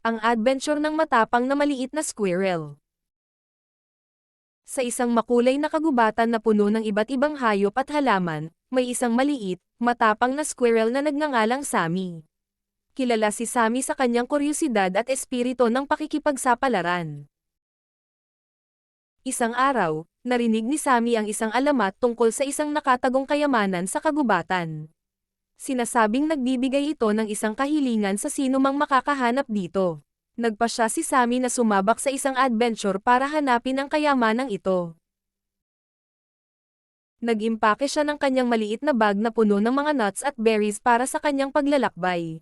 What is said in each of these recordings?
Ang adventure ng matapang na maliit na squirrel. Sa isang makulay na kagubatan na puno ng iba't ibang hayop at halaman, may isang maliit, matapang na squirrel na nagngangalang Sammy. Kilala si Sammy sa kanyang kuryosidad at espiritu ng pakikipagsapalaran. Isang araw, narinig ni Sammy ang isang alamat tungkol sa isang nakatagong kayamanan sa kagubatan. Sinasabing nagbibigay ito ng isang kahilingan sa sinumang makakahanap dito. Nagpasya si Sammy na sumabak sa isang adventure para hanapin ang kayamanang ito. Nag-impake siya ng kanyang maliit na bag na puno ng mga nuts at berries para sa kanyang paglalakbay.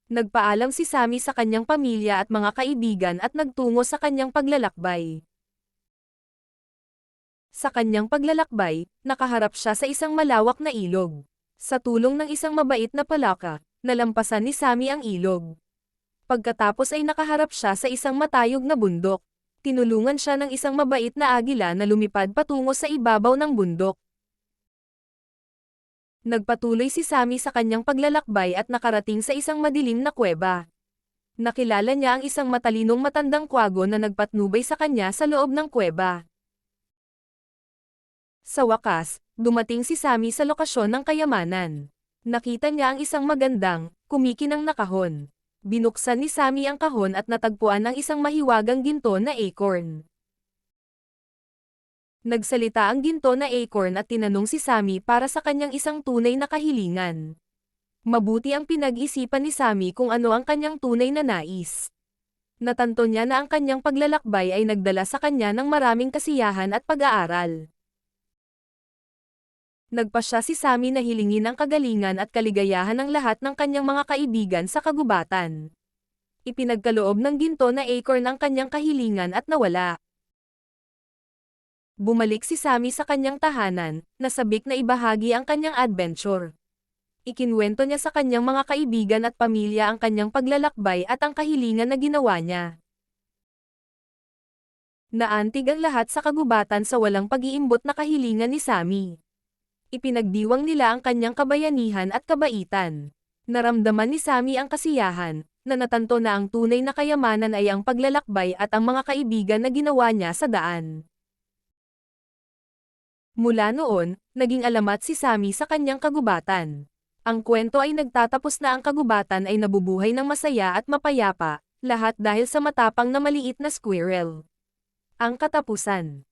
Nagpaalam si Sammy sa kanyang pamilya at mga kaibigan at nagtungo sa kanyang paglalakbay. Sa kanyang paglalakbay, nakaharap siya sa isang malawak na ilog. Sa tulong ng isang mabait na palaka, nalampasan ni Sammy ang ilog. Pagkatapos ay nakaharap siya sa isang matayog na bundok. Tinulungan siya ng isang mabait na agila na lumipad patungo sa ibabaw ng bundok. Nagpatuloy si Sammy sa kanyang paglalakbay at nakarating sa isang madilim na kuweba. Nakilala niya ang isang matalinong matandang kwago na nagpatnubay sa kanya sa loob ng kuweba. Sa wakas, dumating si Sammy sa lokasyon ng kayamanan. Nakita niya ang isang magandang, kumikinang na kahon. Binuksan ni Sammy ang kahon at natagpuan ang isang mahiwagang ginto na acorn. Nagsalita ang ginto na acorn at tinanong si Sammy para sa kanyang isang tunay na kahilingan. Mabuti ang pinag-isipan ni Sammy kung ano ang kanyang tunay na nais. Natanto niya na ang kanyang paglalakbay ay nagdala sa kanya ng maraming kasiyahan at pag-aaral. Nagpasya si Sammy na hilingin ang kagalingan at kaligayahan ng lahat ng kanyang mga kaibigan sa kagubatan. Ipinagkaloob ng ginto na acorn ang kanyang kahilingan at nawala. Bumalik si Sammy sa kanyang tahanan, nasabik na ibahagi ang kanyang adventure. Ikinwento niya sa kanyang mga kaibigan at pamilya ang kanyang paglalakbay at ang kahilingan na ginawa niya. Naantig ang lahat sa kagubatan sa walang pag-iimbot na kahilingan ni Sammy. Ipinagdiwang nila ang kanyang kabayanihan at kabaitan. Naramdaman ni Sammy ang kasiyahan, na natanto na ang tunay na kayamanan ay ang paglalakbay at ang mga kaibigan na ginawa niya sa daan. Mula noon, naging alamat si Sammy sa kanyang kagubatan. Ang kwento ay nagtatapos na ang kagubatan ay nabubuhay ng masaya at mapayapa, lahat dahil sa matapang na maliit na squirrel. Ang katapusan.